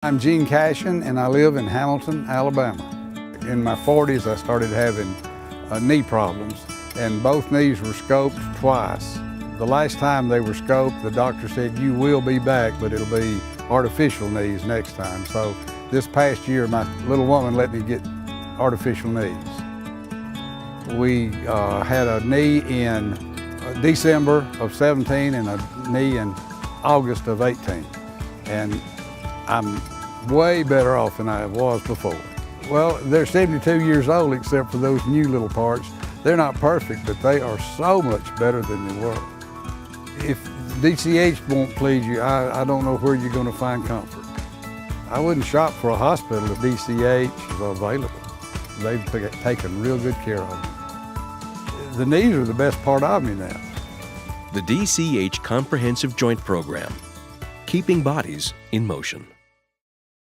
I'm Gene Cashion and I live in Hamilton, Alabama. In my 40s I started having knee problems and both knees were scoped twice. The last time they were scoped, the doctor said, you will be back, but it'll be artificial knees next time. So this past year my little woman let me get artificial knees. We had a knee in December of 17 and a knee in August of 18. And I'm way better off than I was before. Well, they're 72 years old except for those new little parts. They're not perfect, but they are so much better than they were. If DCH won't please you, I don't know where you're going to find comfort. I wouldn't shop for a hospital if DCH is available. They've taken real good care of me. The knees are the best part of me now. The DCH Comprehensive Joint Program, keeping bodies in motion.